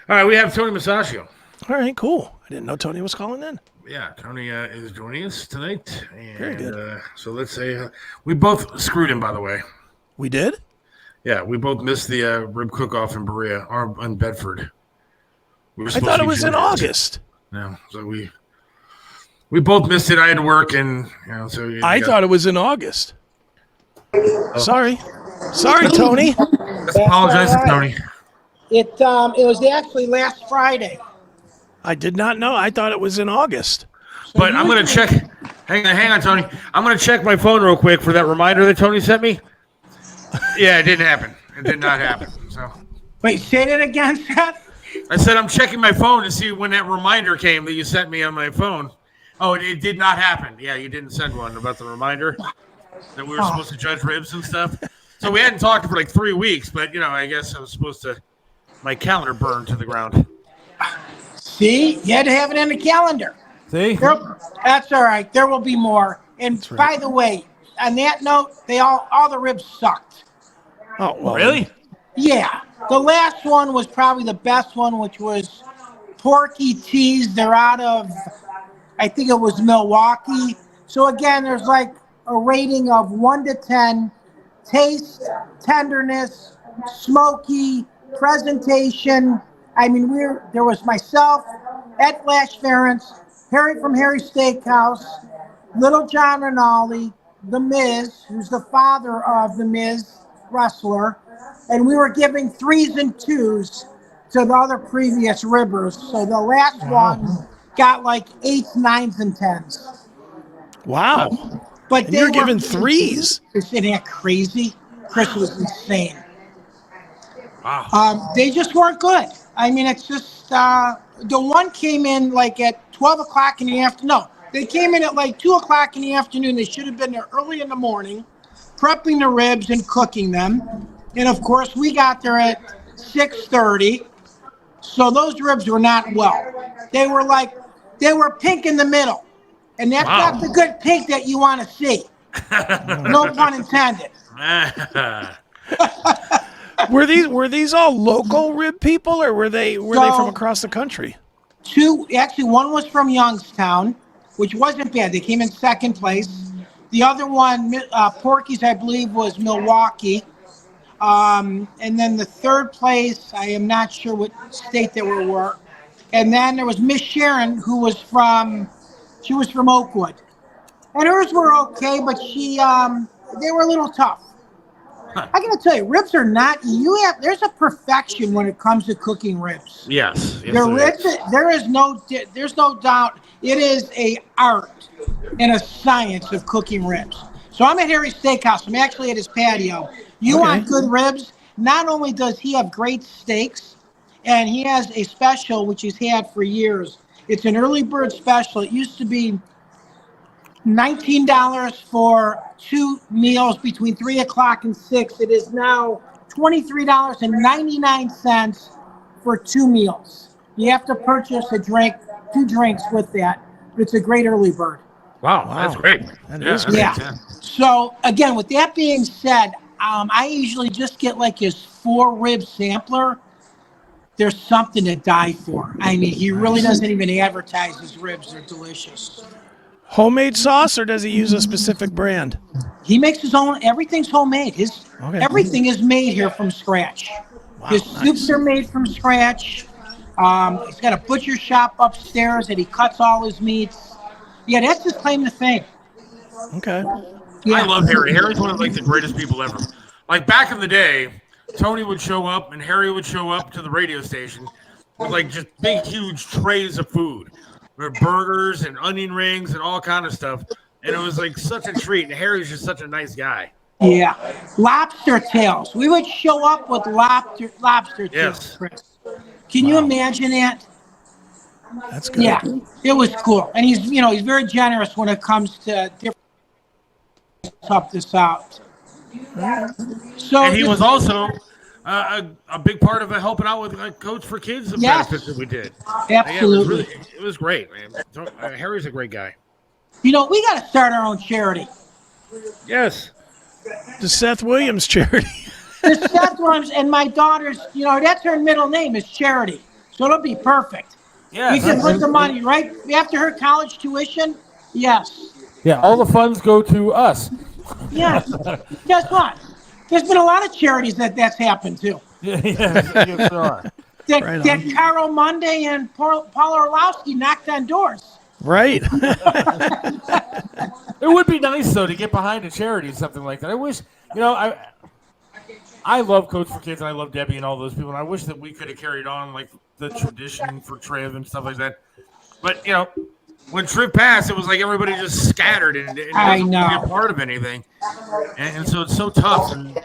All right, we have Tony Musachio. All right, cool. I didn't know Tony was calling in. Yeah, Tony is joining us tonight, Very and good. so let's say we both screwed him. By the way, We did? yeah, we both missed the rib cook-off in Berea or in Bedford. We were I supposed thought to it be was in joining it. August. No, so we both missed it. I had to work, and so I thought it was in August. Sorry. Sorry, Tony. Let's apologize to Tony. It was actually last Friday. I did not know. I thought it was in August. But I'm gonna check. Hang on, Tony. I'm gonna check my phone real quick for that reminder that Tony sent me. Yeah, it didn't happen. It did not happen. So Wait, say that again, Seth? I said I'm checking my phone to see when that reminder came that you sent me on my phone. Oh, it did not happen. Yeah, you didn't send one about the reminder that we were supposed to judge ribs and stuff. So we hadn't talked for like 3 weeks, but I guess I was supposed to. My calendar burned to the ground. See, you had to have it in the calendar. See? That's all right. There will be more. And by the way, on that note, all the ribs sucked. Oh, well. Really? Yeah. The last one was probably the best one, which was Porky T's. They're out of, I think it was Milwaukee. So again, there's like a rating of 1 to 10. Taste, tenderness, smoky, presentation. I mean, there was myself, Ed Flash Ferentz, Harry from Harry's Steakhouse, Little John Rinaldi, The Miz, who's the father of The Miz wrestler, and we were giving 3s and 2s to the other previous ribbers. So the last one got like 8s, 9s, and 10s. Wow. But And you're giving 3s. Isn't that crazy? Chris was insane. Wow. They just weren't good. I mean, it's just the one came in like at 12 o'clock in the afternoon. No, they came in at like 2 o'clock in the afternoon. They should have been there early in the morning, prepping the ribs and cooking them. And of course, we got there at 6:30. So those ribs were not well. They were pink in the middle. And that's not the good pink that you want to see. No pun intended. Were these all local rib people, or were they from across the country? One was from Youngstown, which wasn't bad. They came in second place. The other one, Porky's, I believe, was Milwaukee. And then the third place, I am not sure what state they were. And then there was Miss Sharon, who was from Oakwood. And hers were okay, but they were a little tough. I gotta tell you, ribs are not. There's a perfection when it comes to cooking ribs. Yes. There's no doubt. It is a art and a science of cooking ribs. So I'm at Harry's Steakhouse. I'm actually at his patio. You want good ribs? Not only does he have great steaks, and he has a special which he's had for years. It's an early bird special. It used to be $19 for 2 meals between 3 o'clock and 6. It is now $23.99 for 2 meals. You have to purchase 2 drinks with that. It's a great early bird. Wow, that's great. That is great. Yeah. So again, with that being said, I usually just get like his 4 rib sampler. There's something to die for. I mean, he really doesn't even advertise his ribs. They're delicious. Homemade sauce, or does he use a specific brand? He makes his own. Everything's homemade. Everything is made here from scratch. Wow, His soups are made from scratch. He's got a butcher shop upstairs that he cuts all his meats. Yeah, that's his claim to fame. Okay. Yeah. I love Harry. Harry's one of like the greatest people ever. Like back in the day, Tony would show up and Harry would show up to the radio station with like just big, huge trays of food. With burgers and onion rings and all kind of stuff. And it was like such a treat. And Harry's just such a nice guy. Yeah. Lobster tails. We would show up with lobster tails, Yes. Chris. Can you imagine that? That's good. Yeah. It was cool. And he's very generous when it comes to different help this out. So And he was also a big part of helping out with Coach for Kids benefits that we did. Absolutely. It was great, man. Harry's a great guy. We got to start our own charity. Yes. The Seth Williams charity. The Seth Williams and my daughter's, that's her middle name is Charity. So it'll be perfect. Yeah, We can put the money right after her college tuition. Yes. yeah. All the funds go to us. Yes. Guess what? There's been a lot of charities that's happened to. Yes, there are. That Carol Monday and Paul Orlowski knocked on doors. Right. It would be nice though to get behind a charity, something like that. I wish, I love Coach for Kids and I love Debbie and all those people, and I wish that we could have carried on like the tradition for Triv and stuff like that. But when Triv passed, it was like everybody just scattered and I know. Be a part of anything, and so it's so tough. And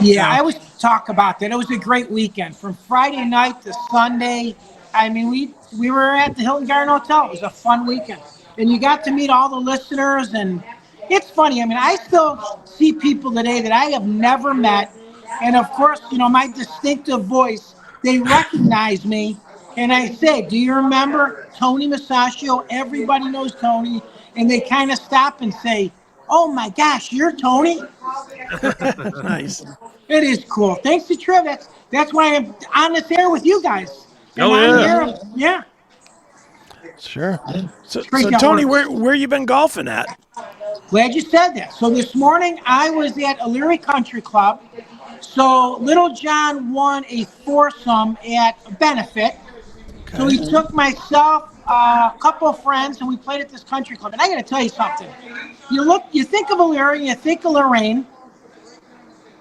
yeah, I always talk about that. It was a great weekend from Friday night to Sunday. I mean, we were at the Hilton Garden Hotel. It was a fun weekend, and you got to meet all the listeners. And it's funny. I mean, I still see people today that I have never met, and of course, my distinctive voice. They recognize me, and I say, "Do you remember Tony Musachio?" Everybody knows Tony, and they kind of stop and say, "Oh my gosh, you're Tony." Nice. It is cool. Thanks to Triv. That's why I'm on this air with you guys. And Oh, I'm yeah. here, yeah. Sure. So Great that Tony, works. where you been golfing at? Glad you said that. So this morning I was at Elyria Country Club. So Little John won a foursome at a benefit. Okay. So he took myself, a couple of friends, and we played at this country club. And I got to tell you something. You think of Elyria, you think of Lorraine.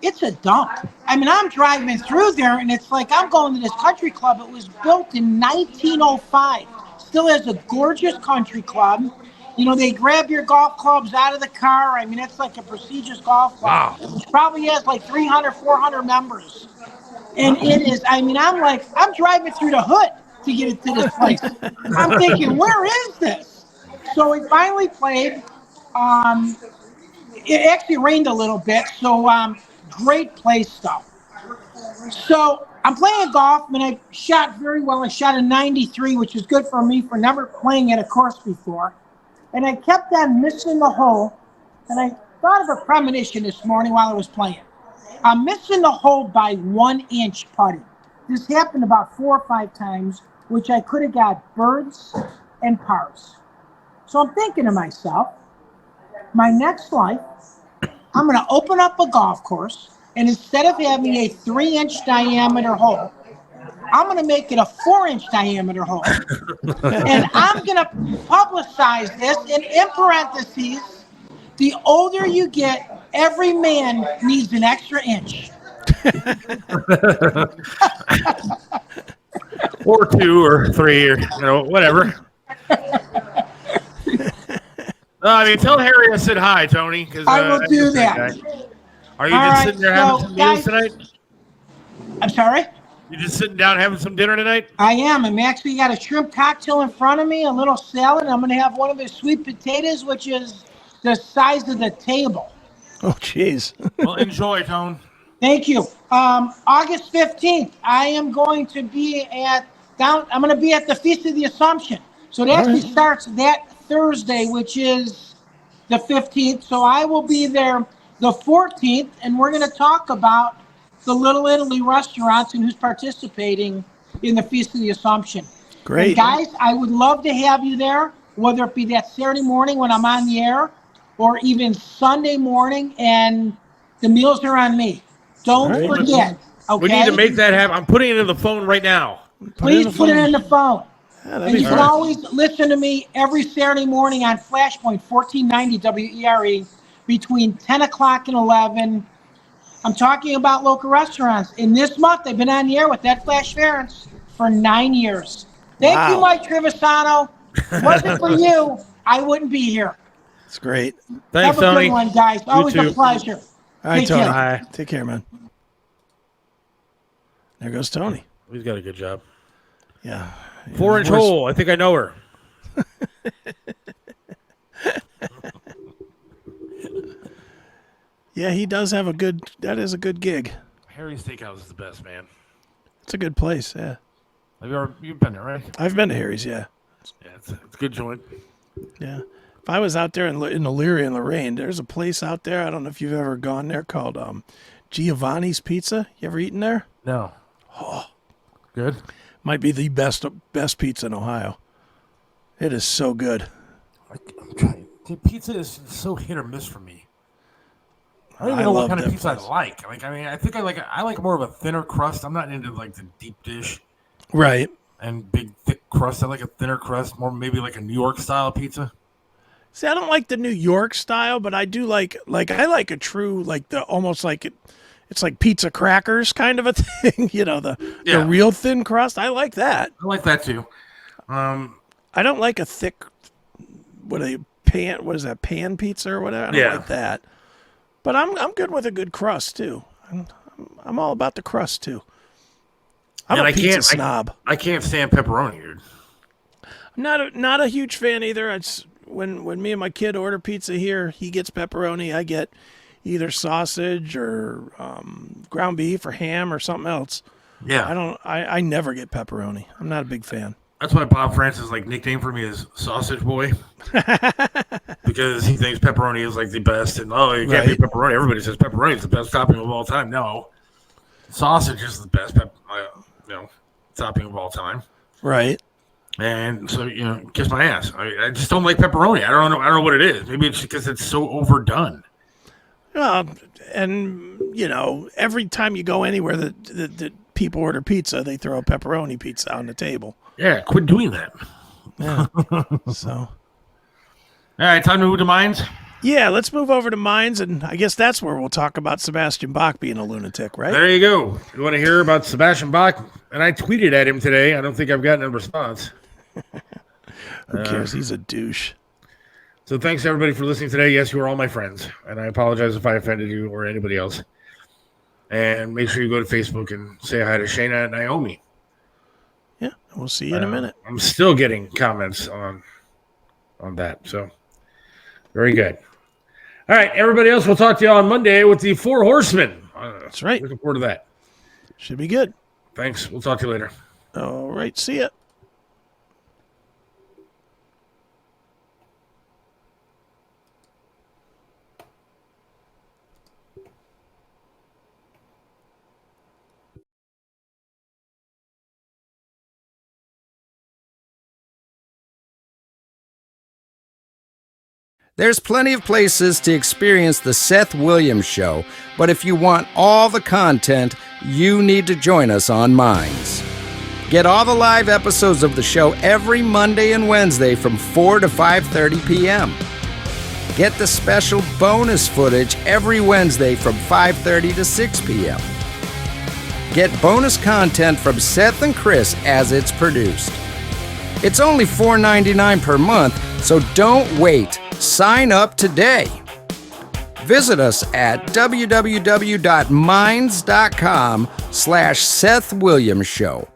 It's a dump. I mean, I'm driving through there, and it's like I'm going to this country club. It was built in 1905. Still has a gorgeous country club. They grab your golf clubs out of the car. I mean, it's like a prestigious golf club. Wow. Which probably has like 300, 400 members. And it is, I mean, I'm driving through the hood to get it to this place. I'm thinking, where is this? So we finally played. It actually rained a little bit, so great place though. So I'm playing golf, and I shot very well. I shot a 93, which is good for me for never playing at a course before. And I kept on missing the hole, and I thought of a premonition this morning while I was playing. I'm missing the hole by 1 inch putting. This happened about 4 or 5 times, which I could have got birds and pars. So I'm thinking to myself, my next life, I'm going to open up a golf course, and instead of having a 3-inch diameter hole, I'm going to make it a 4-inch diameter hole. And I'm going to publicize this, and in parentheses, the older you get, every man needs an extra inch. Or 2 or 3 or whatever. I mean, tell Harry I said hi, Tony. I will do that. Are you All just right, sitting there having some meals guys- tonight? I'm sorry? You just sitting down having some dinner tonight? I am. I'm actually got a shrimp cocktail in front of me, a little salad. I'm going to have one of his sweet potatoes, which is the size of the table. Oh, jeez. Well, enjoy, Tone. Thank you. August 15th, I am going to be I'm going to be at the Feast of the Assumption. So it actually starts that Thursday, which is the 15th. So I will be there the 14th, and we're going to talk about the Little Italy restaurants and who's participating in the Feast of the Assumption. Great. And guys, I would love to have you there, whether it be that Saturday morning when I'm on the air or even Sunday morning, and the meals are on me. Don't forget, okay? We need to make that happen. I'm putting it in the phone right now. Please put it in the phone. Yeah, that'd And be you can fun. always listen to me every Saturday morning on Flashpoint, 1490 WERE, between 10 o'clock and 11. I'm talking about local restaurants. In this month, I've been on the air with Ed Flash Ferentz for 9 years. Thank you, Mike Trevisano. Wasn't for you, I wouldn't be here. It's great. Thanks, Have a Tony. good one, guys. Always a too. pleasure. All right, Take Tony. care. Take care, man. There goes Tony. He's got a good job. Yeah. 4-inch Where's- hole. I think I know her. Yeah, he does have that is a good gig. Harry's Steakhouse is the best, man. It's a good place, yeah. You've been there, right? I've been to Harry's, yeah. Yeah, it's a good joint. Yeah. If I was out there in Elyria and Lorraine, there's a place out there, I don't know if you've ever gone there, called Giovanni's Pizza. You ever eaten there? No. Good. Might be the best pizza in Ohio. It is so good. I'm trying. Dude, pizza is so hit or miss for me. I don't even I know what love kind of that pizza place. I like. Like, I mean, I think I like more of a thinner crust. I'm not into like the deep dish Right. and big thick crust. I like a thinner crust, more maybe like a New York style pizza. See, I don't like the New York style, but I do like I like a true like the almost like it's like pizza crackers kind of a thing, the Yeah. real thin crust. I like that. I like that too. I don't like a thick what is that, pan pizza or whatever. I don't like that. But I'm good with a good crust too. I'm all about the crust too. I'm a pizza snob. I can't stand pepperoni, dude. I'm not a huge fan either. It's when me and my kid order pizza here, he gets pepperoni. I get either sausage or ground beef or ham or something else. Yeah. I never get pepperoni. I'm not a big fan. That's why Bob Francis' nickname for me is Sausage Boy. Because he thinks pepperoni is like the best. And you can't be pepperoni. Everybody says pepperoni is the best topping of all time. No. Sausage is the best topping of all time. Right. And so, kiss my ass. I just don't like pepperoni. I don't know what it is. Maybe it's because it's so overdone. And every time you go anywhere that people order pizza, they throw a pepperoni pizza on the table. Yeah, quit doing that. Yeah. So. All right, time to move to Mines. Yeah, let's move over to Mines, and I guess that's where we'll talk about Sebastian Bach being a lunatic, right? There you go. You want to hear about Sebastian Bach? And I tweeted at him today. I don't think I've gotten a response. Who cares? He's a douche. So thanks, everybody, for listening today. Yes, you are all my friends, and I apologize if I offended you or anybody else. And make sure you go to Facebook and say hi to Shayna and Naomi. Yeah, we'll see you in a minute. I'm still getting comments on that, so very good. All right, everybody else, we'll talk to you on Monday with the Four Horsemen. That's right. Looking forward to that. Should be good. Thanks. We'll talk to you later. All right, see ya. There's plenty of places to experience the Seth Williams Show, but if you want all the content, you need to join us on Minds. Get all the live episodes of the show every Monday and Wednesday from 4 to 5:30 p.m. Get the special bonus footage every Wednesday from 5:30 to 6 p.m. Get bonus content from Seth and Chris as it's produced. It's only $4.99 per month, so don't wait. Sign up today. Visit us at www.minds.com/Seth Williams Show.